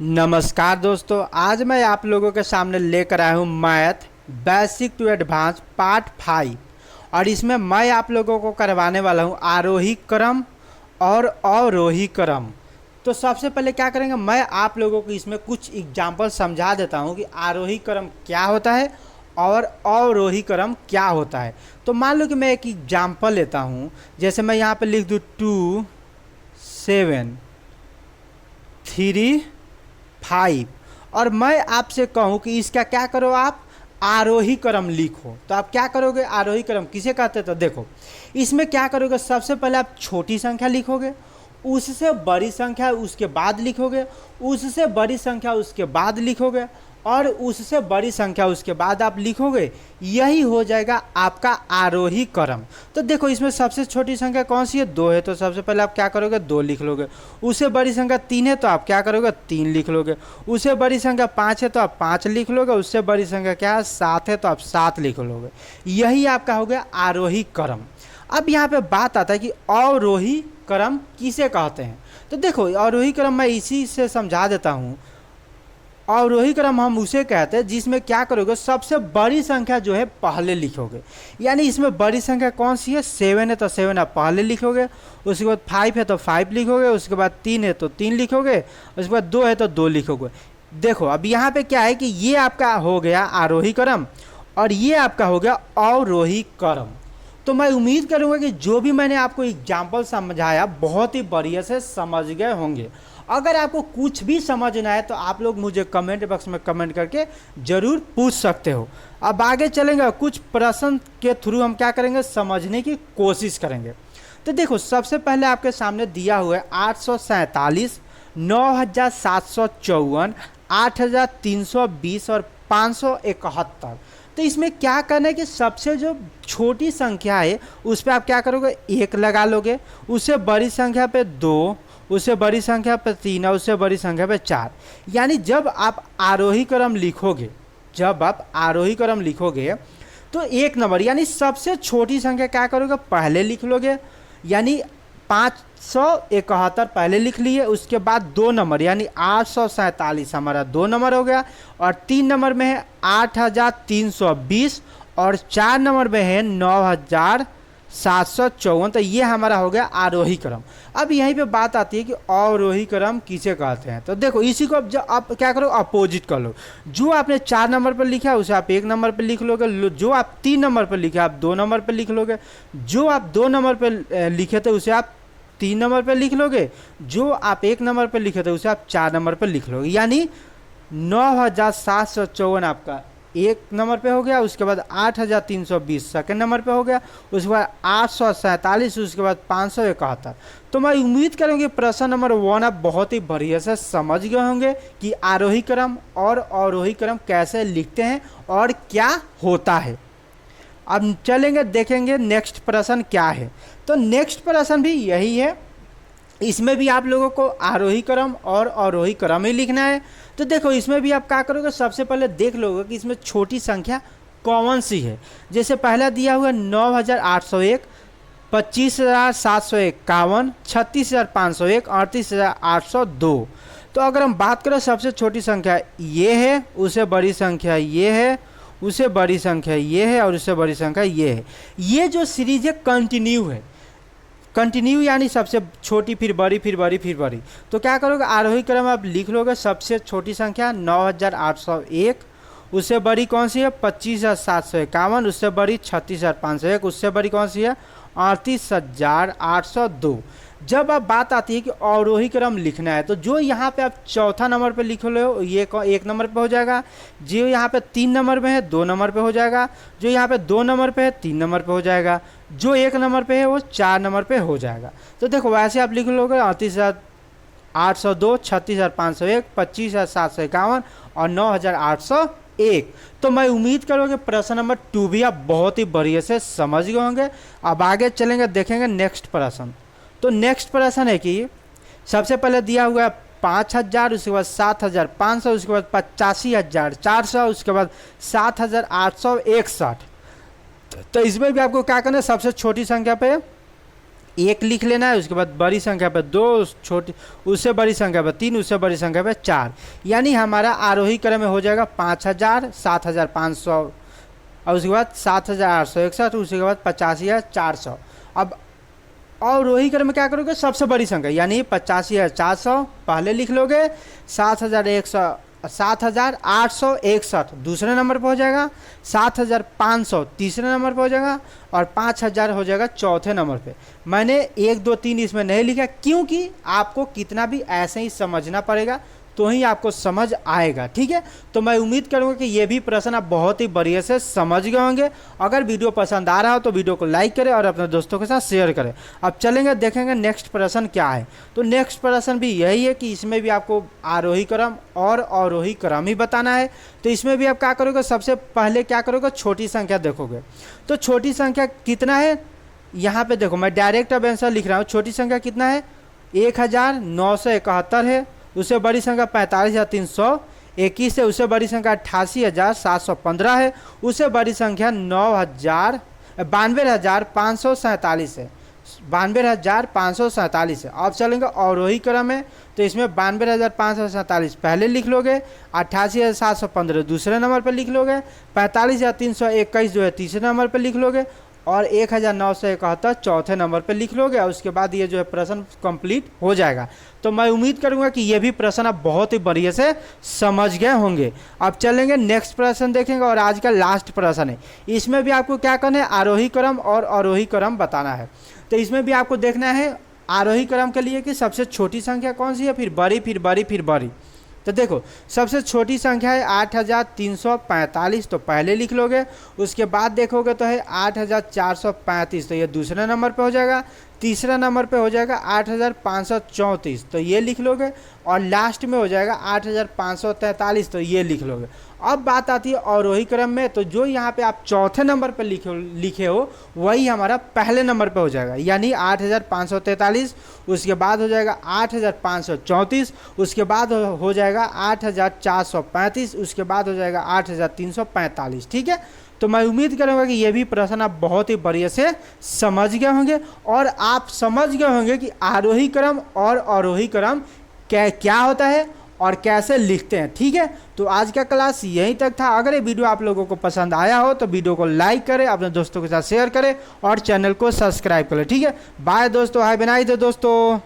नमस्कार दोस्तों, आज मैं आप लोगों के सामने लेकर आया हूँ math basic to advance part 5। और इसमें मैं आप लोगों को करवाने वाला हूँ आरोही क्रम और अवरोही क्रम। तो सबसे पहले क्या करेंगे, मैं आप लोगों को इसमें कुछ एग्जाम्पल समझा देता हूँ कि आरोही क्रम क्या होता है और अवरोही क्रम क्या होता है। तो मान लो कि मैं एक एग्जाम्पल लेता हूँ, जैसे मैं यहाँ पे लिख दूँ 2 7 3 5 और मैं आपसे कहूँ कि इसका क्या करो, आप आरोही क्रम लिखो। तो आप क्या करोगे, आरोही क्रम किसे कहते हैं? तो देखो इसमें क्या करोगे, सबसे पहले आप छोटी संख्या लिखोगे, उससे बड़ी संख्या उसके बाद लिखोगे, उससे बड़ी संख्या उसके बाद लिखोगे और उससे बड़ी संख्या उसके बाद आप लिखोगे। यही हो जाएगा आपका आरोही क्रम। तो देखो इसमें सबसे छोटी संख्या कौन सी है, 2 है, तो सबसे पहले आप क्या करोगे, 2 लिख लोगे। उससे बड़ी संख्या 3 है तो आप क्या करोगे, 3 लिख लोगे। उससे बड़ी संख्या 5 है तो आप 5 लिख लोगे। उससे बड़ी संख्या क्या है, 7 है तो आप 7 लिख लोगे। यही आपका हो गया आरोही क्रम। अब यहाँ पे बात आता है कि अवरोही क्रम किसे कहते हैं। तो देखो अवरोही क्रम मैं इसी से समझा देता हूँ। अवरोही क्रम हम उसे कहते हैं जिसमें क्या करोगे, सबसे बड़ी संख्या जो है पहले लिखोगे। यानी इसमें बड़ी संख्या कौन सी है, 7 है तो 7 आप पहले लिखोगे। उसके बाद 5 है तो 5 लिखोगे। उसके बाद 3 है तो 3 लिखोगे। उसके बाद 2 है तो 2 लिखोगे। देखो अब यहाँ पे क्या है कि ये आपका हो गया आरोही क्रम और ये आपका हो गया अवरोही क्रम। तो मैं उम्मीद करूँगा कि जो भी मैंने आपको एग्जाम्पल समझाया बहुत ही बढ़िया से समझ गए होंगे। अगर आपको कुछ भी समझ ना आए तो आप लोग मुझे कमेंट बॉक्स में कमेंट करके ज़रूर पूछ सकते हो। अब आगे चलेंगे, कुछ प्रश्न के थ्रू हम क्या करेंगे, समझने की कोशिश करेंगे। तो देखो सबसे पहले आपके सामने दिया हुआ है 847, 9754, 8320 और 571। तो इसमें क्या करना है कि सबसे जो छोटी संख्या है उस पर आप क्या करोगे, 1 लगा लोगे। उससे बड़ी संख्या पे 2, उससे बड़ी संख्या पे 3 और उससे बड़ी संख्या पे 4। यानी जब आप आरोही क्रम लिखोगे, जब आप आरोही क्रम लिखोगे तो 1 नंबर यानी सबसे छोटी संख्या क्या करोगे, पहले लिख लोगे। यानी 571 पहले लिख लिए। उसके बाद 2 नंबर यानी 847 हमारा 2 नंबर हो गया। और 3 नंबर में है 8320 और 4 नंबर में है 9754। तो ये हमारा हो गया आरोही क्रम। अब यहीं पे बात आती है कि अवरोही क्रम किसे कहते हैं। तो देखो इसी को अब आप क्या करो, अपोजिट कर लो। जो आपने 4 नंबर पर लिखा है उसे आप 1 नंबर पर लिख लोगे। जो आप 3 नंबर पर लिखे आप 2 नंबर पर लिख लोगे। जो आप 2 नंबर पर लिखे थे उसे आप 3 नंबर पर लिख लोगे। जो आप 1 नंबर पर लिखे थे उसे आप 4 नंबर पर लिख लोगे। यानी 9754 आपका 1 नंबर पे हो गया। उसके बाद 8320 सेकंड नंबर पे हो गया। उसके बाद 847, उसके बाद 571। तो मैं उम्मीद करूँगी प्रश्न नंबर 1 आप बहुत ही बढ़िया से समझ गए होंगे कि आरोही क्रम और अवरोही क्रम कैसे लिखते हैं और क्या होता है। अब चलेंगे देखेंगे नेक्स्ट प्रश्न क्या है। तो नेक्स्ट प्रश्न भी यही है, इसमें भी आप लोगों को आरोही क्रम और अवरोही क्रम ही लिखना है। तो देखो इसमें भी आप क्या करोगे, सबसे पहले देख लोगे कि इसमें छोटी संख्या कौन सी है। जैसे पहला दिया हुआ 9801, 25751, 36501, 38802। तो अगर हम बात करें सबसे छोटी संख्या ये है, उससे बड़ी संख्या ये है, उससे बड़ी संख्या ये है और उससे बड़ी संख्या ये है। ये जो सीरीज है कंटिन्यू है, कंटिन्यू यानी सबसे छोटी फिर बड़ी फिर बड़ी फिर बड़ी। तो क्या करोगे, आरोही क्रम आप लिख लोगे। सबसे छोटी संख्या 9801, उससे बड़ी कौन सी है 25751, उससे बड़ी 36501, उससे बड़ी कौन सी है 38802। जब अब बात आती है कि अवरोही क्रम लिखना है तो जो यहाँ पे आप चौथा नंबर पे लिख लो ये 1 नंबर पे हो जाएगा। जो यहाँ पे 3 नंबर पे है 2 नंबर पे हो जाएगा। जो यहाँ पे 2 नंबर पे है 3 नंबर पे हो जाएगा। जो 1 नंबर पे है वो 4 नंबर पे हो जाएगा। तो देखो वैसे आप लिख लोगे 38,802, 36,501, 25,751 और 9,801। तो मैं उम्मीद करूँगा प्रश्न नंबर 2 भी आप बहुत ही बढ़िया से समझ गए होंगे। अब आगे चलेंगे देखेंगे नेक्स्ट प्रश्न। तो नेक्स्ट प्रश्न है कि सबसे पहले दिया हुआ है 5000, उसके बाद 7500, उसके बाद 85,400, उसके बाद 7,861। तो इसमें भी आपको क्या करना है, सबसे छोटी संख्या पे एक लिख लेना है, उसके बाद बड़ी संख्या पे 2, छोटी उससे बड़ी संख्या पे 3, उससे बड़ी संख्या पे 4, यानी हमारा आरोही क्रम में हो जाएगा 5000, 7500 और उसके बाद 7861, उसके बाद 85,400। अब अवरोही क्रम में क्या करोगे, सबसे बड़ी संख्या यानी 85,400 पहले लिख लोगे, 7,861 दूसरे नंबर पर हो जाएगा, 7,500 तीसरे नंबर पर हो जाएगा और 5,000 हो जाएगा चौथे नंबर पे। मैंने 1 2 3 इसमें नहीं लिखा क्योंकि आपको कितना भी ऐसे ही समझना पड़ेगा तो ही आपको समझ आएगा, ठीक है। तो मैं उम्मीद करूंगा कि ये भी प्रश्न आप बहुत ही बढ़िया से समझ गए होंगे। अगर वीडियो पसंद आ रहा हो तो वीडियो को लाइक करें और अपने दोस्तों के साथ शेयर करें। अब चलेंगे देखेंगे नेक्स्ट प्रश्न क्या है। तो नेक्स्ट प्रश्न भी यही है कि इसमें भी आपको आरोही क्रम और अवरोही क्रम ही बताना है। तो इसमें भी आप क्या करोगे, सबसे पहले क्या करोगे, छोटी संख्या देखोगे। तो छोटी संख्या कितना है, यहाँ पे देखो मैं डायरेक्ट अब आंसर लिख रहा हूँ। छोटी संख्या कितना है, 1971 है। उससे बड़ी संख्या 45,321 है। उससे बड़ी संख्या 88,715 है। उससे बड़ी संख्या 92,547 है। 92,547 है। अब चलेंगे अवरोही क्रम में। तो इसमें 92,547 पहले लिख लोगे, 88,715 दूसरे नंबर पर लिख लोगे, 45,321 जो है तीसरे नंबर पर लिख लोगे और 1971 चौथे नंबर पे लिख लोगे और उसके बाद ये जो है प्रश्न कंप्लीट हो जाएगा। तो मैं उम्मीद करूंगा कि ये भी प्रश्न आप बहुत ही बढ़िया से समझ गए होंगे। अब चलेंगे नेक्स्ट प्रश्न देखेंगे और आज का लास्ट प्रश्न है। इसमें भी आपको क्या करना है, आरोही क्रम और अवरोही क्रम बताना है। तो इसमें भी आपको देखना है आरोही क्रम के लिए कि सबसे छोटी संख्या कौन सी है, फिर बड़ी, फिर बड़ी, फिर बड़ी। तो देखो सबसे छोटी संख्या है 8,345, तो पहले लिख लोगे। उसके बाद देखोगे तो है 8,435, तो ये दूसरे नंबर पे हो जाएगा। तीसरा नंबर पे हो जाएगा 8,534, तो ये लिख लोगे और लास्ट में हो जाएगा 8,543, तो ये लिख लोगे। अब बात आती है अवरोही क्रम में। तो जो यहाँ पे आप चौथे नंबर पे लिखे हो वही हमारा पहले नंबर पे हो जाएगा, यानी 8,543। उसके बाद हो जाएगा 8,534, उसके बाद हो जाएगा 8,435, उसके बाद हो जाएगा 8,345, ठीक है। तो मैं उम्मीद करूँगा कि ये भी प्रश्न आप बहुत ही बढ़िया से समझ गए होंगे और आप समझ गए होंगे कि आरोही क्रम और अवरोही क्रम क्या होता है और कैसे लिखते हैं, ठीक है। तो आज का क्लास यहीं तक था। अगर ये वीडियो आप लोगों को पसंद आया हो तो वीडियो को लाइक करें, अपने दोस्तों के साथ शेयर करें और चैनल को सब्सक्राइब करें, ठीक है। बाय दोस्तों, हाय बनाई दो दोस्तों।